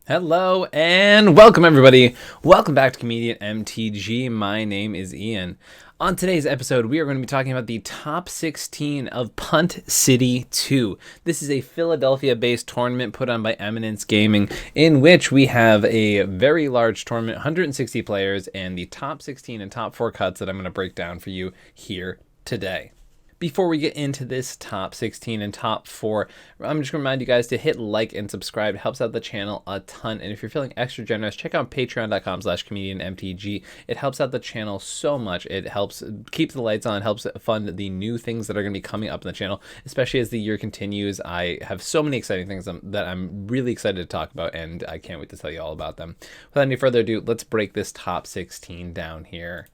Hello and welcome everybody. Welcome back to Comedian MTG. My name is Ian. On today's episode, we are going to be talking about the top 16 of Punt City 2. This is a Philadelphia-based tournament put on by Eminence Gaming, in which we have a very large tournament, 160 players, and the top 16 and top 4 cuts that I'm going to break down for you here today. Before we get into this top 16 and top 4, I'm just going to remind you guys to hit like and subscribe. It helps out the channel a ton. And if you're feeling extra generous, check out patreon.com/comedianmtg. It helps out the channel so much. It helps keep the lights on, helps fund the new things that are going to be coming up in the channel, especially as the year continues. I have so many exciting things that I'm really excited to talk about, and I can't wait to tell you all about them. Without any further ado, let's break this top 16 down here.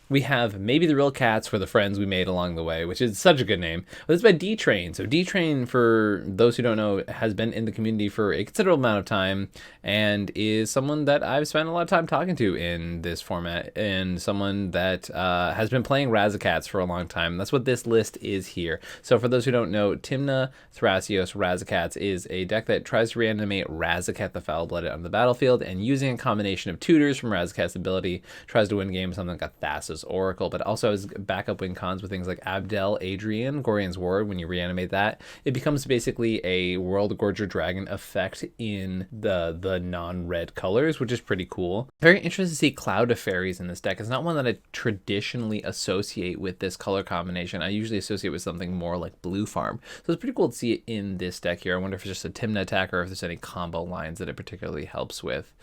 We have Maybe the Real Cats for the friends we made along the way, which is such a good name. But it's by D-Train. So D-Train, for those who don't know, has been in the community for a considerable amount of time and is someone that I've spent a lot of time talking to in this format, and someone that has been playing Razakats for a long time. That's what this list is here. So for those who don't know, Tymna, Thrasios, Razakats is a deck that tries to reanimate Razakat the Foul-Blooded on the battlefield, and using a combination of tutors from Razakat's ability, tries to win games with something like a Thassa's Oracle, but also has backup win cons with things like Abdel, Adrian, Gorian's Ward. When you reanimate that, it becomes basically a World Gorger Dragon effect in the non-red colors, which is pretty cool. Very interested to see Cloud of Fairies in this deck. It's not one that I traditionally associate with this color combination. I usually associate with something more like Blue Farm. So it's pretty cool to see it in this deck here. I wonder if it's just a Tymna attack or if there's any combo lines that it particularly helps with.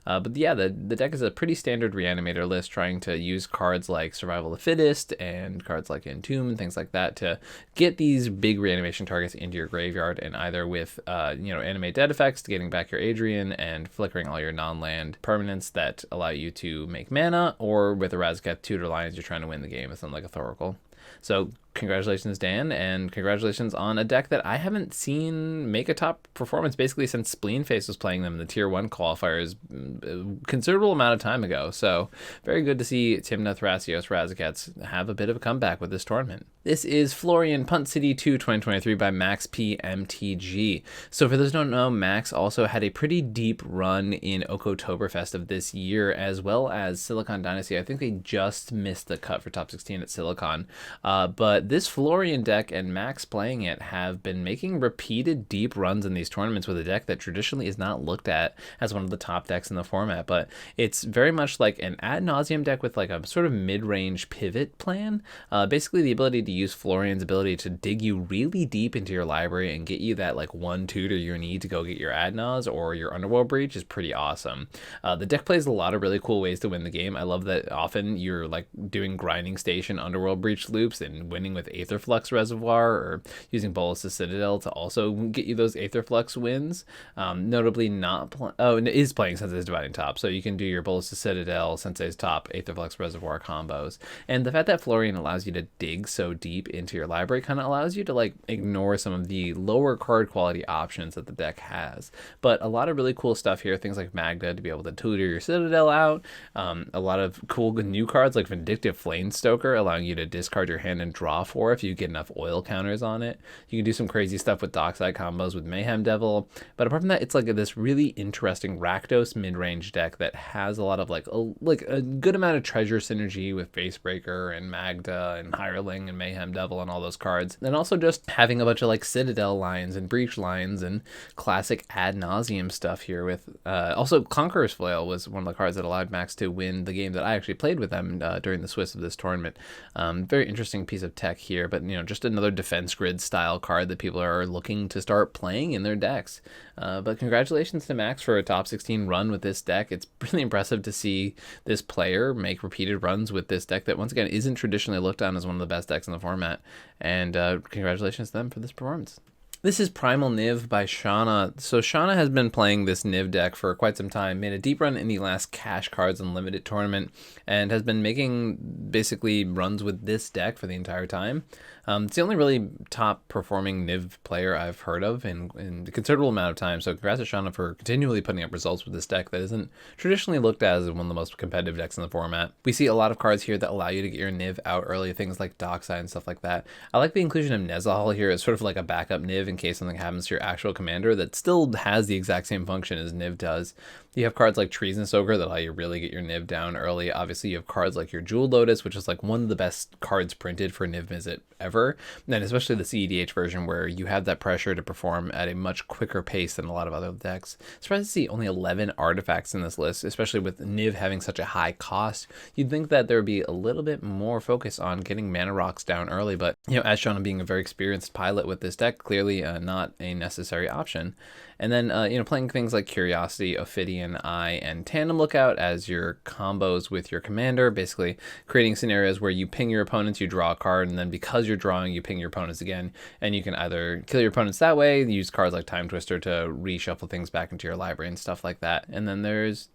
But yeah, the deck is a pretty standard reanimator list, trying to use cards like Survival of the Fittest and cards like Entomb and things like that to get these big reanimation targets into your graveyard, and either with animate dead effects, getting back your Adrian and flickering all your non-land permanents that allow you to make mana, or with a Razakat tutor lines, you're trying to win the game with something like a Thoracle. So congratulations, Dan, and congratulations on a deck that I haven't seen make a top performance basically since Spleenface was playing them in the Tier 1 qualifiers a considerable amount of time ago. So very good to see Tymna, Thrasios, Razakats have a bit of a comeback with this tournament. This is Florian Punt City 2 2023 by Max P MTG. So for those who don't know, Max also had a pretty deep run in Oktoberfest of this year, as well as Silicon Dynasty. I think they just missed the cut for top 16 at Silicon. But this Florian deck and Max playing it have been making repeated deep runs in these tournaments with a deck that traditionally is not looked at as one of the top decks in the format. But it's very much like an ad nauseum deck with like a sort of mid-range pivot plan. Basically the ability to use Florian's ability to dig you really deep into your library and get you that like one tutor you need to go get your Adnaz or your Underworld Breach is pretty awesome. The deck plays a lot of really cool ways to win the game. I love that often you're like doing Grinding Station Underworld Breach loops and winning with Aetherflux Reservoir, or using Bolas' Citadel to also get you those Aetherflux wins. Notably it is playing Sensei's Dividing Top, so you can do your Bolas' Citadel, Sensei's Top, Aetherflux Reservoir combos. And the fact that Florian allows you to dig so deep into your library kind of allows you to like ignore some of the lower card quality options that the deck has. But a lot of really cool stuff here, things like Magda to be able to tutor your Citadel out, a lot of cool new cards like Vindictive Flamestoker allowing you to discard your hand and draw 4 if you get enough oil counters on it. You can do some crazy stuff with Dockside combos with Mayhem Devil, but apart from that, it's like this really interesting Rakdos mid-range deck that has a lot of like a good amount of treasure synergy with Facebreaker and Magda and Hireling and Mayhem Devil and all those cards. And also just having a bunch of like Citadel lines and Breach lines and classic ad nauseum stuff here with also Conqueror's Flail was one of the cards that allowed Max to win the game that I actually played with them during the Swiss of this tournament. Very interesting piece of tech here, but just another defense grid style card that people are looking to start playing in their decks. But congratulations to Max for a top 16 run with this deck. It's really impressive to see this player make repeated runs with this deck that once again isn't traditionally looked on as one of the best decks in the format, and congratulations to them for this performance. This is Primal NIV by Shauna. So Shauna has been playing this NIV deck for quite some time, made a deep run in the last Cash Cards Unlimited tournament, and has been making basically runs with this deck for the entire time. It's the only really top performing NIV player I've heard of in a considerable amount of time. So congrats to Shauna for continually putting up results with this deck that isn't traditionally looked at as one of the most competitive decks in the format. We see a lot of cards here that allow you to get your NIV out early, things like Dockside and stuff like that. I like the inclusion of Nezahal here as sort of like a backup NIV in case something happens to your actual commander that still has the exact same function as NIV does. You have cards like Treason Soaker that allow you to really get your NIV down early. Obviously, you have cards like your Jewel Lotus, which is like one of the best cards printed for NIV Visit ever. And especially the cEDH version where you have that pressure to perform at a much quicker pace than a lot of other decks. Surprised to see only 11 artifacts in this list, especially with NIV having such a high cost. You'd think that there would be a little bit more focus on getting mana rocks down early, but as shown, being a very experienced pilot with this deck, clearly not a necessary option. And then, playing things like Curiosity, Ophidian Eye, and Tandem Lookout as your combos with your commander, basically creating scenarios where you ping your opponents, you draw a card, and then because you're drawing, you ping your opponents again, and you can either kill your opponents that way, use cards like Time Twister to reshuffle things back into your library and stuff like that. And then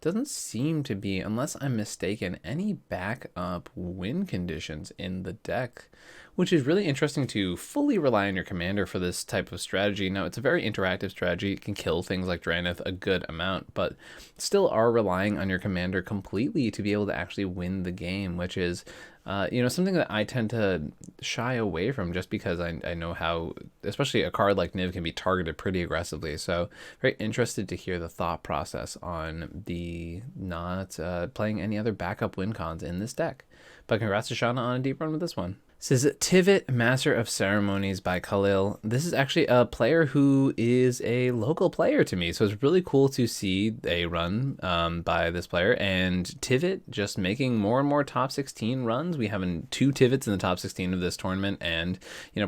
doesn't seem to be, unless I'm mistaken, any backup win conditions in the deck, which is really interesting to fully rely on your commander for this type of strategy. Now, it's a very interactive strategy. It can kill things like Drannith a good amount, but still are relying on your commander completely to be able to actually win the game, which is something that I tend to shy away from just because I know how, especially a card like NIV can be targeted pretty aggressively. So very interested to hear the thought process on the not playing any other backup win cons in this deck. But congrats to Shauna on a deep run with this one. This is Tivit, Master of Ceremonies by Khalil. This is actually a player who is a local player to me, so it's really cool to see a run by this player, and Tivit just making more and more top 16 runs. We have 2 Tivits in the top 16 of this tournament, and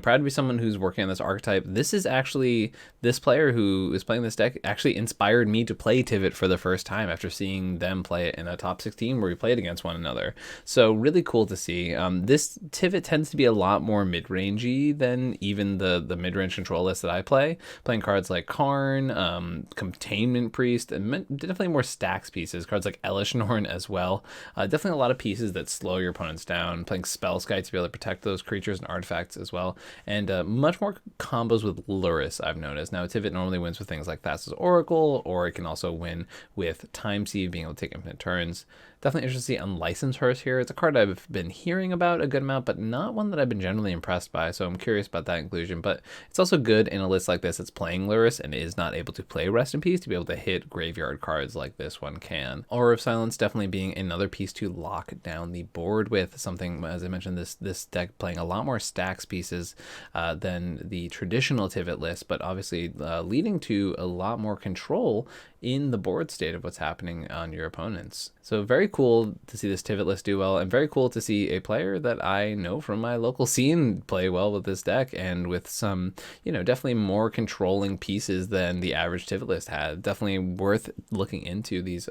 proud to be someone who's working on this archetype. This is actually, this player who is playing this deck actually inspired me to play Tivit for the first time after seeing them play it in a top 16 where we played against one another. So really cool to see. This Tivit tends to be a lot more mid-rangey than even the mid-range control list that I play. Playing cards like Karn, Containment Priest, and definitely more stacks pieces. Cards like Elishnorn as well. Definitely a lot of pieces that slow your opponents down. Playing Spellskite to be able to protect those creatures and artifacts as well. And much more combos with Lurrus, I've noticed. Now, Tivit normally wins with things like Thassa's Oracle, or it can also win with Time Sieve, being able to take infinite turns. Definitely interested to see Unlicensed Hearse here. It's a card I've been hearing about a good amount, but not one that I've been generally impressed by, so I'm curious about that inclusion. But it's also good in a list like this that's playing Lurrus and is not able to play Rest in Peace to be able to hit graveyard cards like this one can. Aura of Silence definitely being another piece to lock down the board with. Something, as I mentioned, this deck playing a lot more stacks pieces than the traditional Tivit list, but obviously leading to a lot more control in the board state of what's happening on your opponents. So very cool to see this Tivit list do well, and very cool to see a player that I know from my local scene play well with this deck, and with some, definitely more controlling pieces than the average Tivit list had. Definitely worth looking into these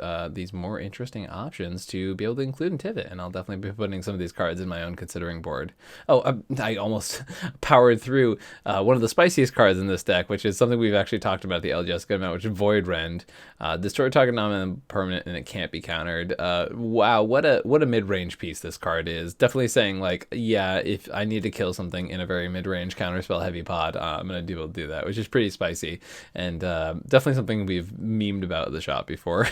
more interesting options to be able to include in Tivit, and I'll definitely be putting some of these cards in my own considering board. Oh, I almost powered through one of the spiciest cards in this deck, which is something we've actually talked about the LGS good amount, which is Void Rend. Destroy target non permanent and it can't be countered. Wow, what a mid-range piece this card is. Definitely saying like, yeah, if I need to kill something in a very mid-range counterspell heavy pod, I'm gonna be able to do that, which is pretty spicy, and definitely something we've memed about at the shop before.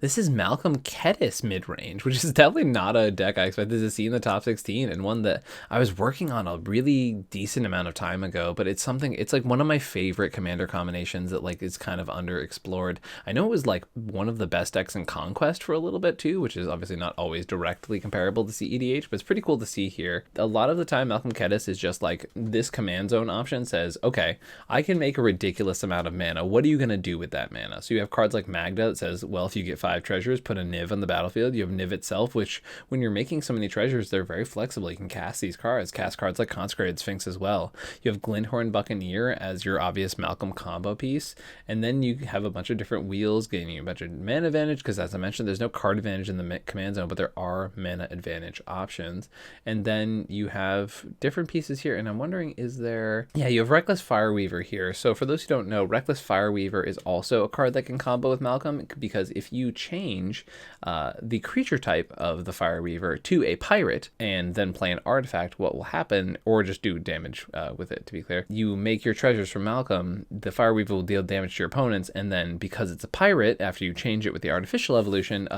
This is Malcolmkettus mid-range, which is definitely not a deck I expected to see in the top 16, and one that I was working on a really decent amount of time ago, but it's like one of my favorite commander combinations that like is kind of underexplored. I know it was like one of the best decks in Conquest for a little bit too, which is obviously not always directly comparable to cEDH, but it's pretty cool to see here. A lot of the time Malcolmkettus is just like, this command zone option says, okay, I can make a ridiculous amount of mana. What are you going to do with that mana? So you have cards like Magda that says, well, if you get 5 treasures, put a NIV on the battlefield. You have NIV itself, which when you're making so many treasures, they're very flexible. You can cast these cards, cast cards like Consecrated Sphinx as well. You have Glinthorn Buccaneer as your obvious Malcolm combo piece, and then you have a bunch of different wheels giving you a bunch of mana advantage, because as I mentioned, there's no card advantage in the command zone, but there are mana advantage options. And then you have different pieces here, and I'm wondering, is there... Yeah, you have Reckless Fireweaver here. So for those who don't know, Reckless Fireweaver is also a card that can combo with Malcolm, because if you change the creature type of the Fire Weaver to a pirate and then play an artifact, what will happen, or just do damage with it, to be clear. You make your treasures from Malcolm, the Fire Weaver will deal damage to your opponents, and then because it's a pirate, after you change it with the artificial evolution,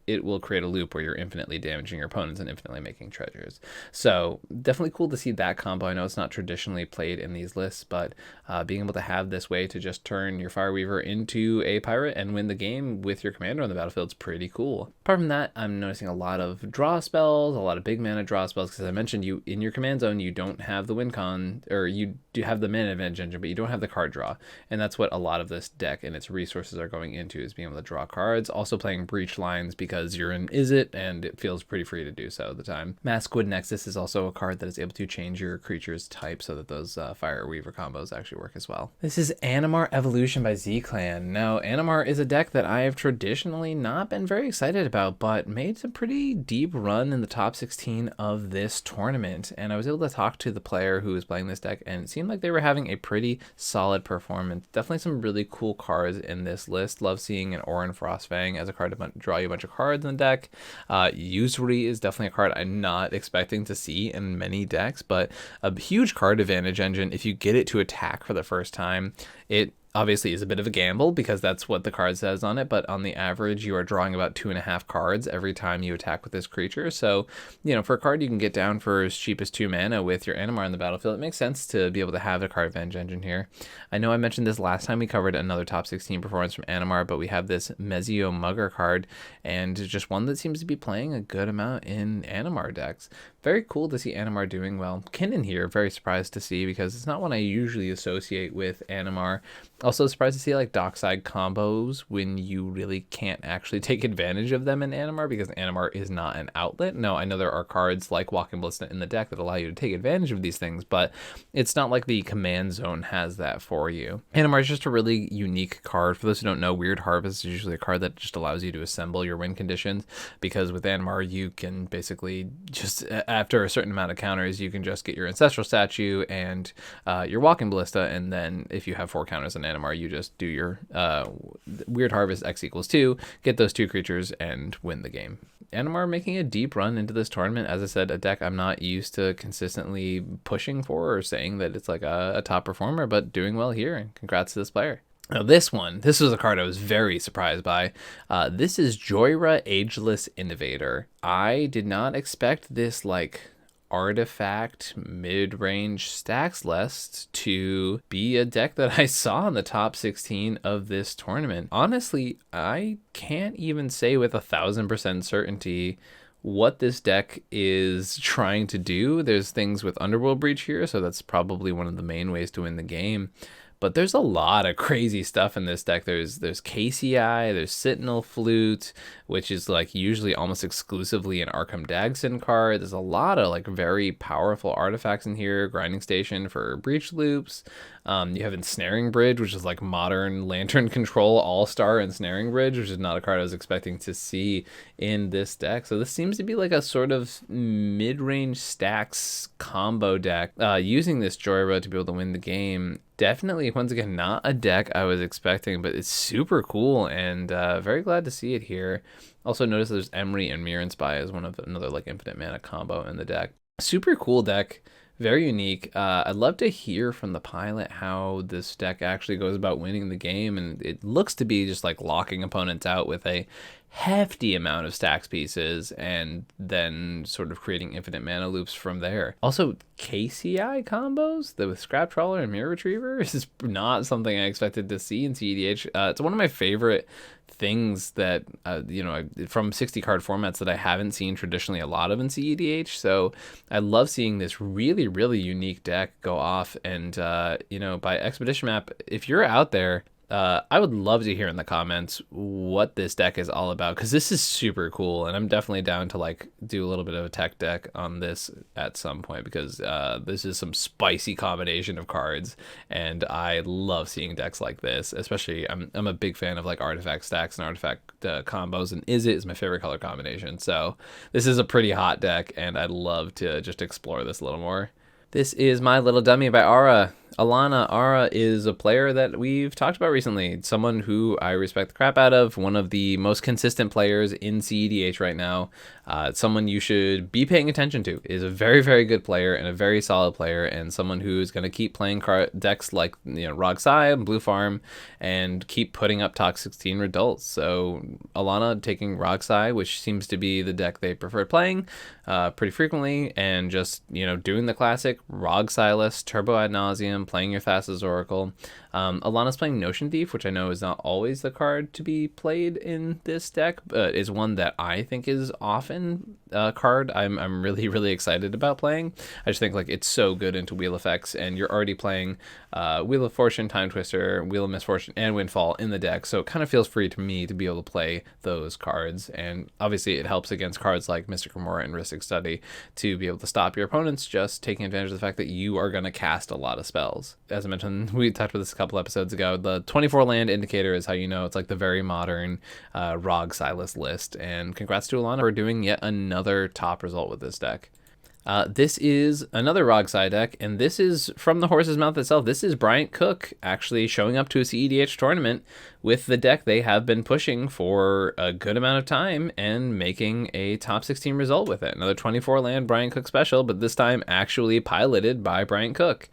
it will create a loop where you're infinitely damaging your opponents and infinitely making treasures. So definitely cool to see that combo. I know it's not traditionally played in these lists, but being able to have this way to just turn your Fire Weaver into a pirate and win the game with your commander on the battlefield is pretty cool. Apart from that, I'm noticing a lot of draw spells, a lot of big mana draw spells, because I mentioned you in your command zone, you don't have the win con, or you do have the mana advantage engine, but you don't have the card draw. And that's what a lot of this deck and its resources are going into, is being able to draw cards. Also playing breach lines because you're in Izzet and it feels pretty free to do so at the time. Maskwood Nexus is also a card that is able to change your creature's type so that those Fire Weaver combos actually work as well. This is Animar Evolution by Z-Clan. Now, Animar is a deck that I have traditionally not been very excited about, but made a pretty deep run in the top 16 of this tournament. And I was able to talk to the player who was playing this deck, and it seemed like they were having a pretty solid performance. Definitely some really cool cards in this list. Love seeing an Orin Frostfang as a card to draw you a bunch of cards in the deck. Yuzuri is definitely a card I'm not expecting to see in many decks, but a huge card advantage engine. If you get it to attack for the first time, it obviously is a bit of a gamble because that's what the card says on it, but on the average you are drawing about 2.5 cards every time you attack with this creature. So, you know, for a card you can get down for as cheap as 2 mana with your Animar on the battlefield, it makes sense to be able to have a card advantage engine here. I know I mentioned this last time we covered another top 16 performance from Animar, but we have this Mezio Mugger card, and just one that seems to be playing a good amount in Animar decks. Very cool to see Animar doing well. Kinnan here, very surprised to see, because it's not one I usually associate with Animar. Also surprised to see like Dockside combos when you really can't actually take advantage of them in Animar, because Animar is not an outlet. No, I know there are cards like Walking Ballista in the deck that allow you to take advantage of these things, but it's not like the command zone has that for you. Animar is just a really unique card. For those who don't know, Weird Harvest is usually a card that just allows you to assemble your win conditions, because with Animar you can basically just, after a certain amount of counters, you can just get your Ancestral Statue and your Walking Ballista, and then if you have 4 counters on Animar, you just do your Weird Harvest X = 2, get those 2 creatures, and win the game. Animar making a deep run into this tournament. As I said, a deck I'm not used to consistently pushing for or saying that it's like a top performer, but doing well here, and congrats to this player. Now this was a card I was very surprised by. This is Joyra Ageless Innovator. I did not expect this like artifact mid-range stacks list to be a deck that I saw in the top 16 of this tournament. Honestly, I can't even say with 1000% certainty what this deck is trying to do. There's things with Underworld Breach here, so that's probably one of the main ways to win the game. But there's a lot of crazy stuff in this deck. There's KCI, there's Sentinel Flute, which is like usually almost exclusively an Arkham Dagson card. There's a lot of like very powerful artifacts in here. Grinding Station for breach loops. You have Ensnaring Bridge, which is like modern Lantern Control all-star Ensnaring Bridge, which is not a card I was expecting to see in this deck. So this seems to be like a sort of mid-range stacks combo deck, using this Joyra to be able to win the game. Definitely, once again, not a deck I was expecting, but it's super cool, and very glad to see it here. Also notice there's Emery and Mirren Spy as another like infinite mana combo in the deck. Super cool deck. Very unique. I'd love to hear from the pilot how this deck actually goes about winning the game, and it looks to be just like locking opponents out with a hefty amount of stacks pieces and then sort of creating infinite mana loops from there. Also, KCI combos with Scrap Trawler and Mirror Retriever is not something I expected to see in cEDH. It's one of my favorite things that from 60 card formats that I haven't seen traditionally a lot of in cEDH. So I love seeing this really, really unique deck go off. And by Expedition Map, if you're out there, I would love to hear in the comments what this deck is all about, because this is super cool, and I'm definitely down to like do a little bit of a tech deck on this at some point, because this is some spicy combination of cards, and I love seeing decks like this. Especially, I'm a big fan of like artifact stacks and artifact combos, and Izzet is my favorite color combination. So this is a pretty hot deck, and I'd love to just explore this a little more. This is My Little Dummy by Aura. Alana Ara is a player that we've talked about recently, someone who I respect the crap out of, one of the most consistent players in cEDH right now, someone you should be paying attention to, is a very, very good player and a very solid player, and someone who's going to keep playing decks like Rogsai and Blue Farm and keep putting up top 16 results. So Alana taking Rogsai, which seems to be the deck they prefer playing pretty frequently, and just doing the classic Rogsai list, Turbo ad nauseum, playing your Thassa's Oracle. Alana's playing Notion Thief, which I know is not always the card to be played in this deck, but is one that I think is often a card I'm really, really excited about playing. I just think like it's so good into wheel effects, and you're already playing Wheel of Fortune, Time Twister, Wheel of Misfortune, and Windfall in the deck, so it kind of feels free to me to be able to play those cards. And obviously it helps against cards like Mystic Remora and Ristic Study to be able to stop your opponents just taking advantage of the fact that you are going to cast a lot of spells. As I mentioned, we talked about this a couple episodes ago, the 24 land indicator is how you know it's like the very modern Rogsai list, and congrats to Alana for doing yet another top result with this deck. This is another Rogsai deck, and this is from the horse's mouth itself. This is Bryant Cook actually showing up to a cEDH tournament with the deck they have been pushing for a good amount of time and making a top 16 result with it. Another 24 land Bryant Cook special, but this time actually piloted by Bryant Cook.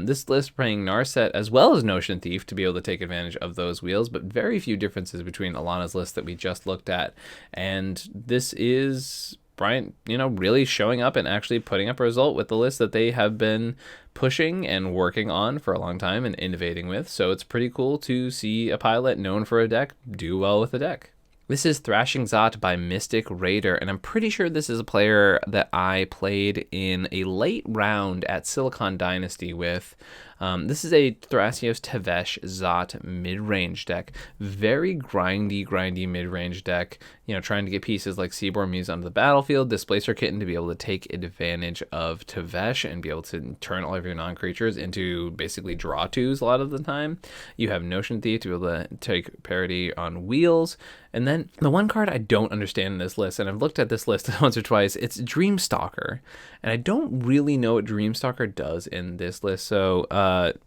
This list playing Narset as well as Notion Thief to be able to take advantage of those wheels, but very few differences between Alana's list that we just looked at. And this is Bryant, really showing up and actually putting up a result with the list that they have been pushing and working on for a long time and innovating with. So it's pretty cool to see a pilot known for a deck do well with a deck. This is Thrashing Zot by Mystic Raider, and I'm pretty sure this is a player that I played in a late round at Silicon Dynasty with. This is a Thrasios Tevesh Zot mid-range deck. Very grindy mid-range deck. Trying to get pieces like Seaborn Muse onto the battlefield, Displacer Kitten to be able to take advantage of Tevesh and be able to turn all of your non-creatures into basically draw twos a lot of the time. You have Notion Thief to be able to take parity on wheels. And then the one card I don't understand in this list, and I've looked at this list once or twice, it's Dreamstalker. And I don't really know what Dreamstalker does in this list. So,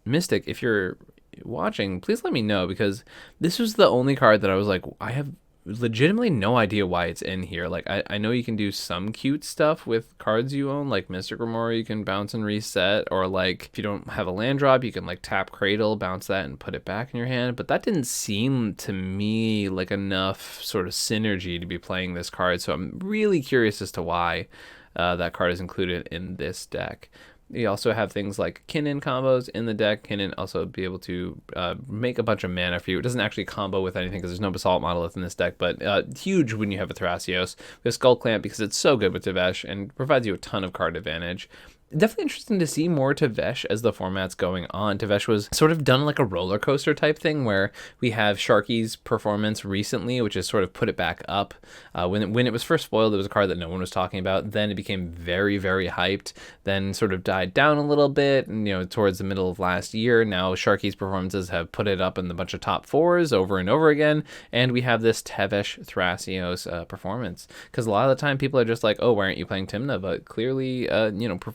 Mystic, if you're watching, please let me know, because this was the only card that I was like, I have legitimately no idea why it's in here. Like, I know you can do some cute stuff with cards you own, like Mystic Remora, you can bounce and reset, or like if you don't have a land drop, you can like tap Cradle, bounce that, and put it back in your hand. But that didn't seem to me like enough sort of synergy to be playing this card, so I'm really curious as to why that card is included in this deck. You also have things like Kinnan combos in the deck. Kinnan also be able to make a bunch of mana for you. It doesn't actually combo with anything because there's no Basalt Monolith in this deck, but huge when you have a Thrasios. We have Skull Clamp because it's so good with Tevesh and provides you a ton of card advantage. Definitely interesting to see more Tevesh as the format's going on. Tevesh was sort of done like a roller coaster type thing where we have Sharky's performance recently, which has sort of put it back up. When it was first spoiled, it was a card that no one was talking about. Then it became very, very hyped, then sort of died down a little bit, and towards the middle of last year, now Sharky's performances have put it up in a bunch of top fours over and over again, and we have this Tevesh Thrasios performance. Because a lot of the time people are just like, oh, why aren't you playing Tymna? But clearly,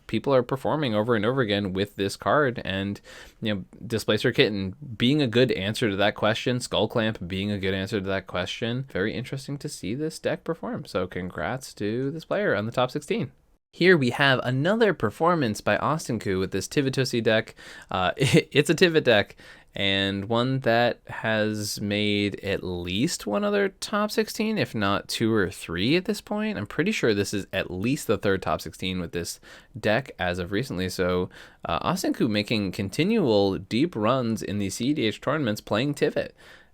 people are performing over and over again with this card, and Displacer Kitten being a good answer to that question, Skull Clamp being a good answer to that question. Very interesting to see this deck perform, so congrats to this player on the top 16. Here we have another performance by Austin Koo with this Tivitosi deck. It's a Tivit deck, and one that has made at least one other top 16, if not 2 or 3 at this point. I'm pretty sure this is at least the third top 16 with this deck as of recently. So Austin Koo making continual deep runs in the cEDH tournaments playing Tivit.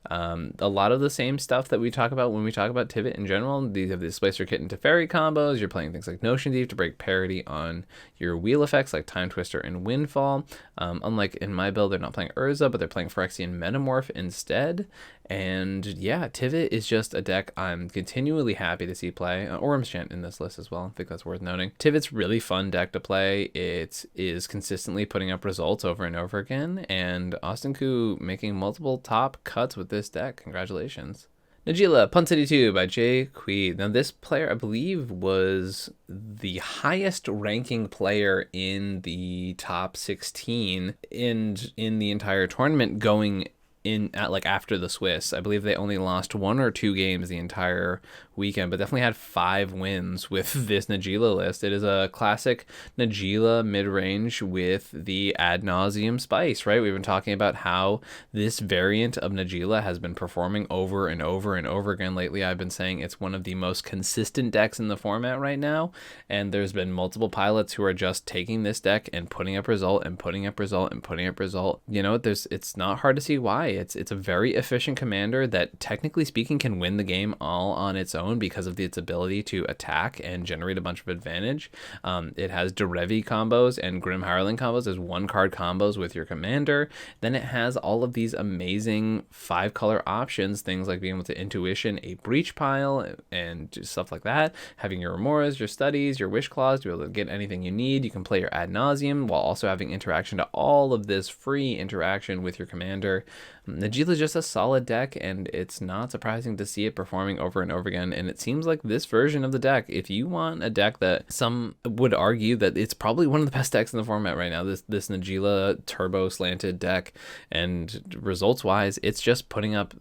A lot of the same stuff that we talk about when we talk about Tivit in general. These have the Displacer Kitten to Fairy combos. You're playing things like Notion Thief to break parity on your wheel effects like Time Twister and Windfall. Unlike in my build, they're not playing Urza, but they're playing Phyrexian Metamorph instead. And yeah, Tivit is just a deck I'm continually happy to see play. Orm's Chant in this list as well. I think that's worth noting. Tivit's really fun deck to play. It is consistently putting up results over and over again, and Austin Koo making multiple top cuts with this deck. Congratulations. Nigila, Punt City 2 by Jay Queed. Now, this player, I believe, was the highest ranking player in the top 16 in the entire tournament going in at like after the Swiss. I believe they only lost 1 or 2 games the entire weekend, but definitely had 5 wins with this Nigila list. It is a classic Nigila mid-range with the ad nauseum spice, right? We've been talking about how this variant of Nigila has been performing over and over and over again lately. I've been saying it's one of the most consistent decks in the format right now, and there's been multiple pilots who are just taking this deck and putting up result and putting up result and putting up result. You know, it's not hard to see why. It's a very efficient commander that, technically speaking, can win the game all on its own because of its ability to attack and generate a bunch of advantage. It has Derevi combos and Grim Hireling combos as 1-card combos with your commander. Then it has all of these amazing 5-color options, things like being able to intuition a breach pile and stuff like that, having your Remoras, your studies, your wish claws to be able to get anything you need. You can play your ad nauseum while also having interaction to all of this free interaction with your commander. Nigila is just a solid deck, and it's not surprising to see it performing over and over again. And it seems like this version of the deck, if you want a deck that some would argue that it's probably one of the best decks in the format right now, this Nigila Turbo slanted deck, and results wise, it's just putting up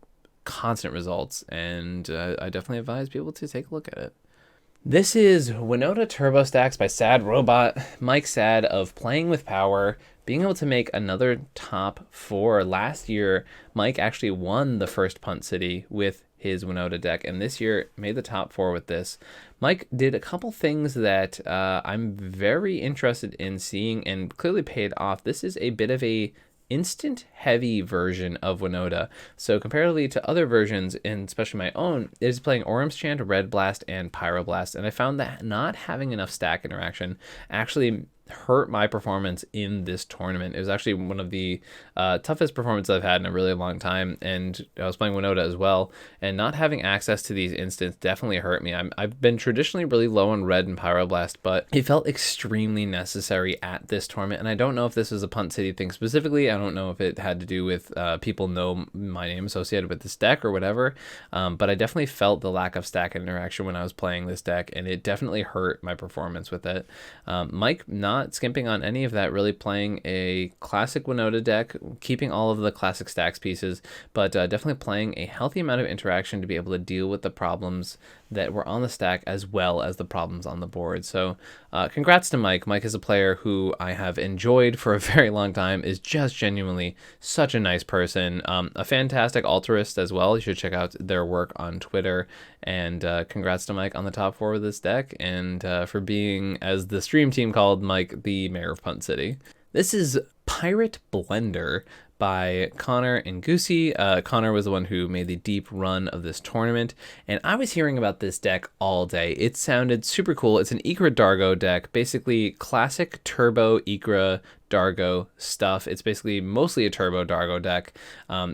constant results. And I definitely advise people to take a look at it. This is Winona Turbo Stacks by Sad Robot, Mike Sad of Playing with Power, being able to make another top 4. Last year, Mike actually won the first Punt City with his Winona deck, and this year made the top 4 with this. Mike did a couple things that I'm very interested in seeing and clearly paid off. This is a bit of a instant heavy version of Winona. So comparatively to other versions, and especially my own, it is playing Orum's Chant, Red Blast, and Pyroblast. And I found that not having enough stack interaction actually hurt my performance in this tournament. It was actually one of the toughest performances I've had in a really long time, and I was playing Winona as well, and not having access to these instants definitely hurt me. I've been traditionally really low on red and Pyroblast, but it felt extremely necessary at this tournament, and I don't know if this was a Punt City thing specifically. I don't know if it had to do with people know my name associated with this deck or whatever, but I definitely felt the lack of stack interaction when I was playing this deck, and it definitely hurt my performance with it. Mike, not skimping on any of that, really playing a classic Winona deck, keeping all of the classic stacks pieces, but definitely playing a healthy amount of interaction to be able to deal with the problems that were on the stack as well as the problems on the board. So congrats to Mike. Mike is a player who I have enjoyed for a very long time, is just genuinely such a nice person, a fantastic altarist as well. You should check out their work on Twitter, and congrats to Mike on the top 4 with this deck, and for being, as the stream team called Mike, the mayor of Punt City. This is Pirate Blender by Connor and Goosey. Connor was the one who made the deep run of this tournament, and I was hearing about this deck all day. It sounded super cool. It's an Ikra Dargo deck, basically classic Turbo Ikra Dargo stuff. It's basically mostly a Turbo Dargo deck,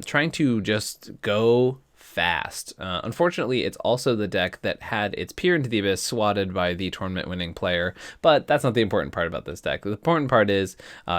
trying to just go fast. Unfortunately, it's also the deck that had its Peer into the Abyss swatted by the tournament winning player, but that's not the important part about this deck. The important part is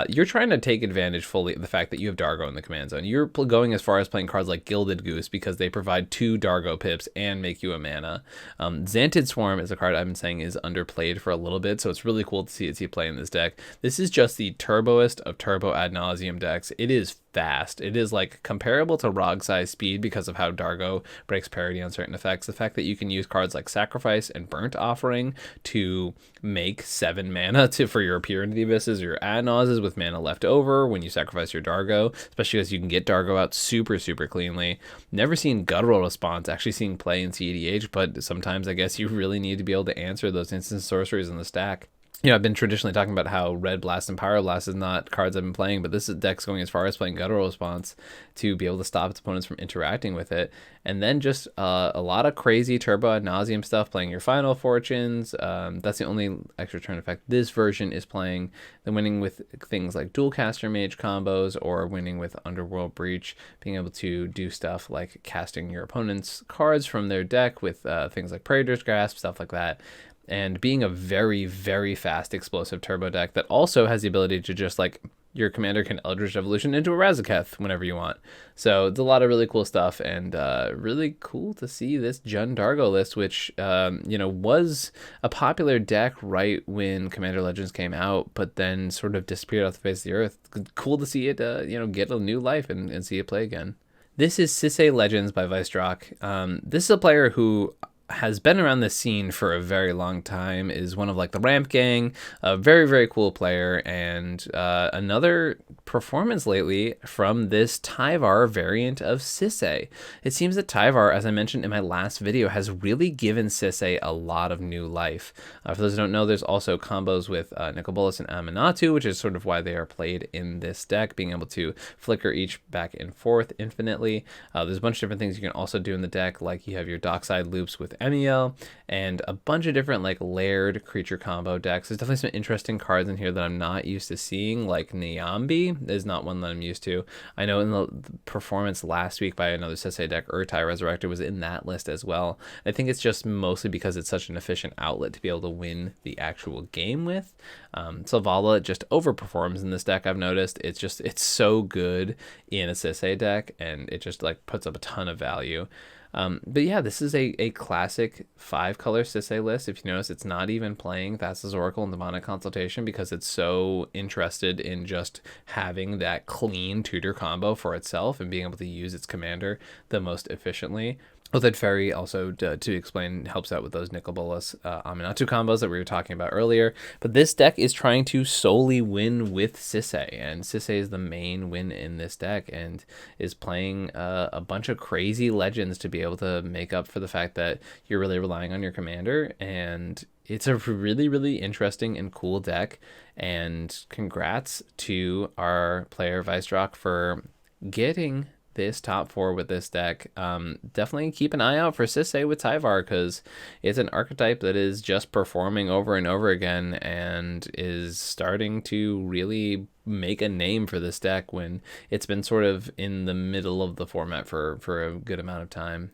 you're trying to take advantage fully of the fact that you have Dargo in the command zone. You're going as far as playing cards like Gilded Goose because they provide 2 Dargo pips and make you a mana. Xantid Swarm is a card I've been saying is underplayed for a little bit, so it's really cool to see it play in this deck. This is just the turboest of turbo ad nauseum decks. It is fast. It is like comparable to Rog size speed because of how Dargo breaks parity on certain effects. The fact that you can use cards like Sacrifice and Burnt Offering to make 7 mana for your Peer into the Abysses or your ad nauses with mana left over when you sacrifice your Dargo, especially because you can get Dargo out super cleanly. Never seen Guttural Response actually seeing play in cEDH, but sometimes I guess you really need to be able to answer those instant sorceries in the stack. You know, I've been traditionally talking about how Red Blast and Pyroblast is not cards I've been playing, but this deck's going as far as playing Guttural Response to be able to stop its opponents from interacting with it. And then just a lot of crazy Turbo ad nauseum stuff, playing your Final Fortunes. That's the only extra turn effect this version is playing. Then winning with things like Dualcaster Mage combos, or winning with Underworld Breach, being able to do stuff like casting your opponent's cards from their deck with things like Praetor's Grasp, stuff like that. And being a very fast explosive turbo deck that also has the ability to just like your commander can Eldritch Evolution into a Razaketh whenever you want. So it's a lot of really cool stuff, and really cool to see this Jundargo list, which was a popular deck right when Commander Legends came out, but then sort of disappeared off the face of the earth. Cool to see it get a new life and see it play again. This is Sissy Legends by Vicedrock. This is a player who has been around this scene for a very long time, is one of like the Ramp Gang, a very, very cool player, and another performance lately from this Tyvar variant of Sissy. It seems that Tyvar, as I mentioned in my last video, has really given Sissy a lot of new life. For those who don't know, there's also combos with Nicol Bolas and Aminatu, which is sort of why they are played in this deck, being able to flicker each back and forth infinitely. There's a bunch of different things you can also do in the deck, like you have your Dockside Loops with Emiel, and a bunch of different like layered creature combo decks. There's definitely some interesting cards in here that I'm not used to seeing, like Nyambi is not one that I'm used to. I know in the performance last week by another Sissy deck, Urtai Resurrected was in that list as well. I think it's just mostly because it's such an efficient outlet to be able to win the actual game with. Selvala just overperforms in this deck, I've noticed. It's so good in a Sissy deck, and it just like puts up a ton of value. But yeah, this is a classic 5-color Sissy list. If you notice, it's not even playing Thassa's Oracle and Demonic Consultation because it's so interested in just having that clean tutor combo for itself and being able to use its commander the most efficiently. Oathid Fairy also, to explain, helps out with those Nicol Bolas Aminatu combos that we were talking about earlier. But this deck is trying to solely win with Sissy, and Sissy is the main win in this deck and is playing a bunch of crazy legends to be able to make up for the fact that you're really relying on your commander. And it's a really, really interesting and cool deck. And congrats to our player Vicedrock for getting this top 4 with this deck. Definitely keep an eye out for Sissy with Tyvar, because it's an archetype that is just performing over and over again and is starting to really make a name for this deck when it's been sort of in the middle of the format for a good amount of time.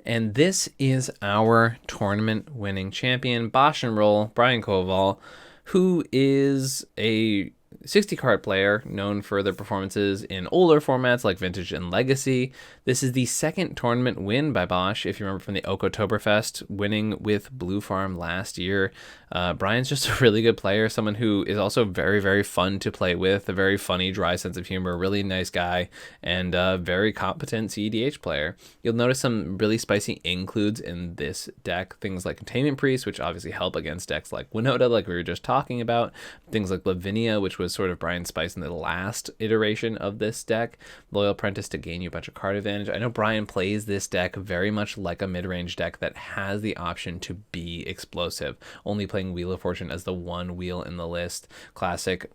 And this is our tournament winning champion, Bosch and Roll, Brian Koval, who is a 60-card player known for their performances in older formats like Vintage and Legacy. This is the second tournament win by Bosch, if you remember from the Oktoberfest, winning with Blue Farm last year. Brian's just a really good player, someone who is also very, very fun to play with, a very funny, dry sense of humor, really nice guy, and a very competent cEDH player. You'll notice some really spicy includes in this deck, things like Containment Priest, which obviously help against decks like Winona, like we were just talking about, things like Lavinia, which was sort of Brian's spice in the last iteration of this deck, Loyal Apprentice to gain you a bunch of card advantage. I know Brian plays this deck very much like a mid-range deck that has the option to be explosive, only playing Wheel of Fortune as the one wheel in the list. Classic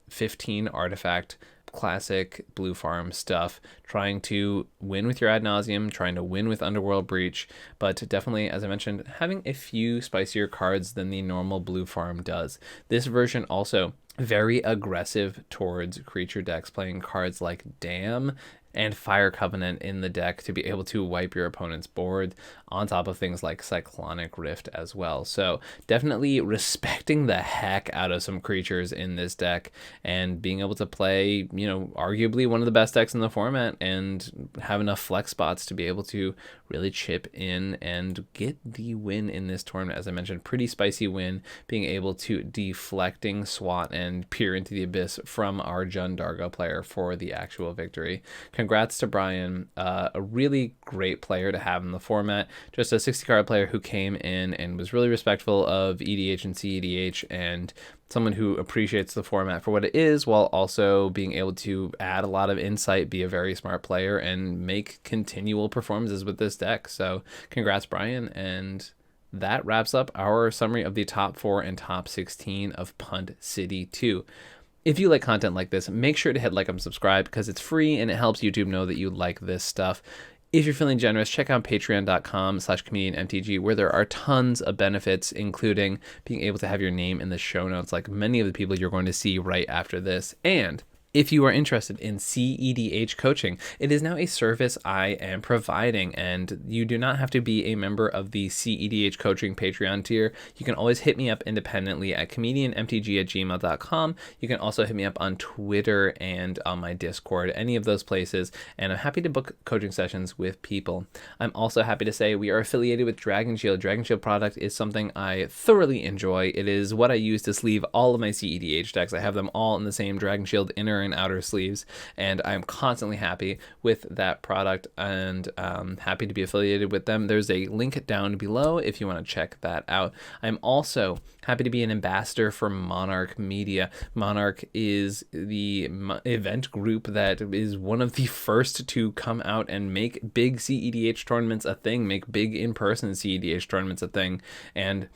15 artifact, classic Blue Farm stuff, trying to win with your Ad Nauseam, trying to win with Underworld Breach, but definitely, as I mentioned, having a few spicier cards than the normal Blue Farm does. This version also very aggressive towards creature decks, playing cards like Dam and Fire Covenant in the deck to be able to wipe your opponent's board, on top of things like Cyclonic Rift as well. So definitely respecting the heck out of some creatures in this deck and being able to play, arguably one of the best decks in the format and have enough flex spots to be able to really chip in and get the win in this tournament. As I mentioned, pretty spicy win, being able to deflecting SWAT and peer into the abyss from our Jundargo player for the actual victory. Congrats to Brian, a really great player to have in the format. Just a 60-card player who came in and was really respectful of EDH and cEDH, and someone who appreciates the format for what it is, while also being able to add a lot of insight, be a very smart player, and make continual performances with this deck. So congrats, Brian. And that wraps up our summary of the top 4 and top 16 of Punt City 2. If you like content like this, make sure to hit like and subscribe because it's free and it helps YouTube know that you like this stuff. If you're feeling generous, check out patreon.com/comedianmtg, where there are tons of benefits, including being able to have your name in the show notes like many of the people you're going to see right after this. And If you are interested in cEDH coaching, it is now a service I am providing, and you do not have to be a member of the cEDH coaching Patreon tier. You can always hit me up independently at comedianmtg@gmail.com. You can also hit me up on Twitter and on my Discord, any of those places, and I'm happy to book coaching sessions with people. I'm also happy to say we are affiliated with Dragonshield. Dragonshield product is something I thoroughly enjoy. It is what I use to sleeve all of my cEDH decks. I have them all in the same Dragonshield inner and outer sleeves, and I'm constantly happy with that product and happy to be affiliated with them. There's a link down below if you want to check that out. I'm also happy to be an ambassador for Monarch Media. Monarch is the event group that is one of the first to come out and make big cEDH tournaments a thing, make big in-person cEDH tournaments a thing, and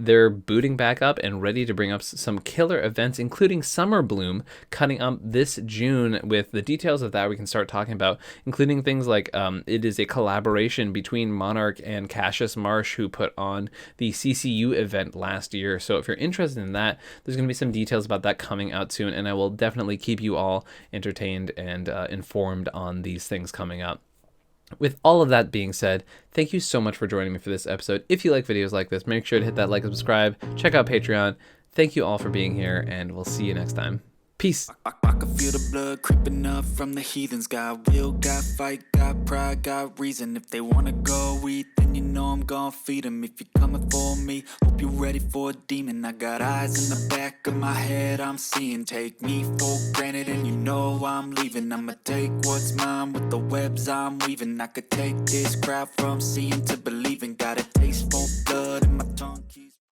they're booting back up and ready to bring up some killer events, including Summer Bloom, cutting up this June. With the details of that, we can start talking about, including things like it is a collaboration between Monarch and Cassius Marsh, who put on the CCU event last year. So if you're interested in that, there's going to be some details about that coming out soon, and I will definitely keep you all entertained and informed on these things coming up. With all of that being said, thank you so much for joining me for this episode. If you like videos like this, make sure to hit that like and subscribe. Check out Patreon. Thank you all for being here, and we'll see you next time. Peace. I can feel the blood creeping up from the heathens. Got will, got fight, got pride, got reason. If they wanna go eat, then you know I'm gonna feed them. If you're coming for me, hope you're ready for a demon. I got eyes in the back of my head, I'm seeing. Take me for granted and you know I'm leaving. I'ma take what's mine with the webs I'm weaving. I could take this crowd from seeing to believing. Got it.